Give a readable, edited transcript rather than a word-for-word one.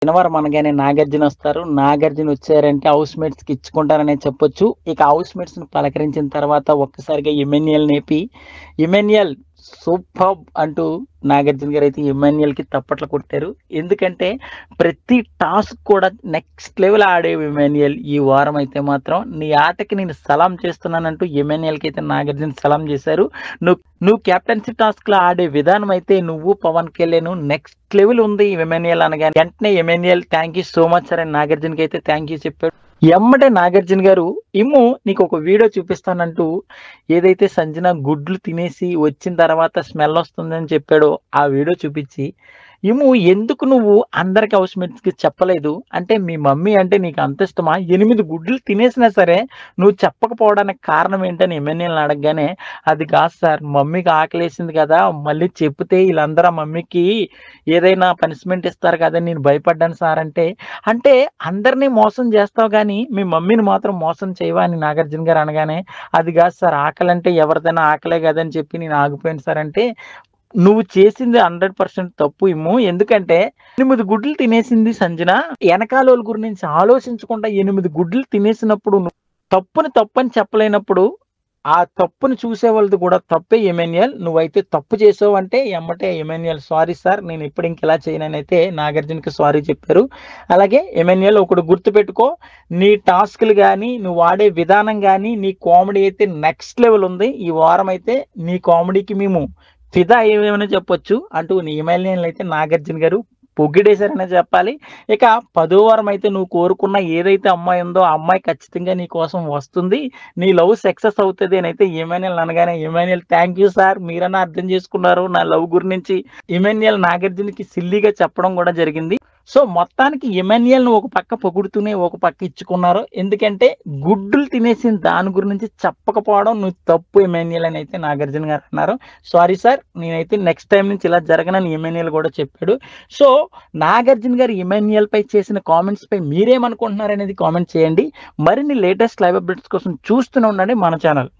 శనివారం అనగానే నాగార్జున వస్తారు. నాగార్జున వచ్చారంటే హౌస్ మేట్స్‌కి ఇచ్చుకుంటారనే చెప్పొచ్చు. ఇక హౌస్ మేట్స్‌ని పలకరించిన తర్వాత ఒక్కసారిగా ఇమాన్యుయల్ నేపి, ఇమాన్యుయల్ సూపర్బ్ అంటూ నాగార్జున గారైతే ఇమాన్యుయల్‌కి తప్పట్లు కొట్టారు. ఎందుకంటే ప్రతి టాస్క్ కూడా నెక్స్ట్ లెవెల్ ఆడావు ఇమాన్యుయల్. ఈ వారం అయితే మాత్రం నీ ఆటకి నేను సలాం చేస్తున్నానంటూ ఇమాన్యుయల్‌కి అయితే నాగార్జున సలాం చేశారు. నువ్వు కెప్టెన్సీ టాస్క్‌లో ఆడే విధానం అయితే నువ్వు పవన్ కళ్యాణ్ నెక్స్ట్ లెవెల్ ఉంది ఇమాన్యుయల్ అనగానే వెంటనే Emmanuel thank you so much sir అని నాగార్జునకి అయితే థ్యాంక్ యూ చెప్పాడు. ఎమ్మటే నాగార్జున గారు నీకు ఒక వీడియో చూపిస్తానంటూ ఏదైతే సంజన గుడ్లు తినేసి వచ్చిన తర్వాత స్మెల్ వస్తుందని చెప్పాడో ఆ వీడియో చూపించి ఎందుకు నువ్వు అందరికి హౌస్ మేట్స్‌కి చెప్పలేదు? అంటే మీ మమ్మీ అంటే నీకు అంత ఇష్టమా? 8 గుడ్లు తినేసినా సరే నువ్వు చెప్పకపోవడానికి కారణం ఏంటని ఇమాన్యుయల్‌ని అడగగానే, అది కాదు సార్ మమ్మీకి ఆకలేసింది కదా! మళ్ళీ చెప్తే ఈళ్ళందరూ ఆ మమ్మీకి ఏదైనా పనిష్మెంట్ ఇస్తారు కదా! నేను భయపడ్డాను సార్ అంటే అందరిని మోసం చేస్తావు గానీ మీ మమ్మీని మాత్రం మోసం చేయవా అని నాగార్జున గారు అనగానే, అది కాదు సార్ ఆకలంటే ఎవరిదైనా ఆకలే కదని చెప్పి నేను ఆగిపోయాను సార్ అంటే, నువ్వు చేసింది 100% తప్పు ఎందుకంటే 8 గుడ్లు తినేసింది సంజన. ఎనకాలోళ్ళ గురించి ఆలోచించకుండా 8 గుడ్లు తినేసినప్పుడు తప్పని చెప్పలేనప్పుడు ఆ తప్పుని చూసేవాళ్ళది కూడా తప్పే ఇమాన్యుయల్. నువ్వైతే తప్పు చేసావు అంటే ఎమ్మటే ఇమాన్యుయల్ సారీ సార్ నేను ఇప్పుడు ఇంకెలా చేయననైతే నాగార్జునకి సారీ చెప్పారు. అలాగే ఇమాన్యుయల్ ఒకటి గుర్తుపెట్టుకో, నీ టాస్క్‌లు గాని, నువ్వు ఆడే విధానం గాని, నీ కామెడీ అయితే నెక్స్ట్ లెవెల్ ఉంది. ఈ వారం అయితే నీ కామెడీకి మేము ఫిదా అయ్యామనే చెప్పొచ్చు అంటూ నీ ఇమాన్యుయల్‌ని అయితే నాగార్జున గారు పొగిడేశారనే చెప్పాలి. ఇక 10వ వారం అయితే నువ్వు కోరుకున్న ఏదైతే అమ్మాయి ఉందో ఆ అమ్మాయి ఖచ్చితంగా నీ కోసం వస్తుంది. నీ లవ్ సక్సెస్ అవుతది అనైతే ఇమాన్యుయల్ అనగానే, ఇమాన్యుయల్ థ్యాంక్ యూ సార్ మీరన్నా అర్థం చేసుకున్నారు నా లవ్ గురించి. ఇమాన్యుయల్ నాగార్జునకి సిల్లీగా చెప్పడం కూడా జరిగింది. సో మొత్తానికి ఇమాన్యుయల్‌ని ఒక పక్క పొగుడుతూనే ఒక పక్క ఇచ్చుకున్నారు. ఎందుకంటే గుడ్డులు తినేసిన దాని గురించి చెప్పకపోవడం నువ్వు తప్పు ఇమాన్యుయల్ అని అయితే నాగార్జున గారు అన్నారు. సారీ సార్ నేనైతే నెక్స్ట్ టైమ్ నుంచి ఇలా జరగనని ఇమాన్యుయల్ కూడా చెప్పాడు. సో నాగార్జున గారు ఇమాన్యుయల్ పై చేసిన కామెంట్స్ పై మీరేమనుకుంటున్నారు అనేది కామెంట్ చేయండి. మరిన్ని లేటెస్ట్ లైవ్ అప్డేట్స్ కోసం చూస్తూనే ఉండండి మన ఛానల్.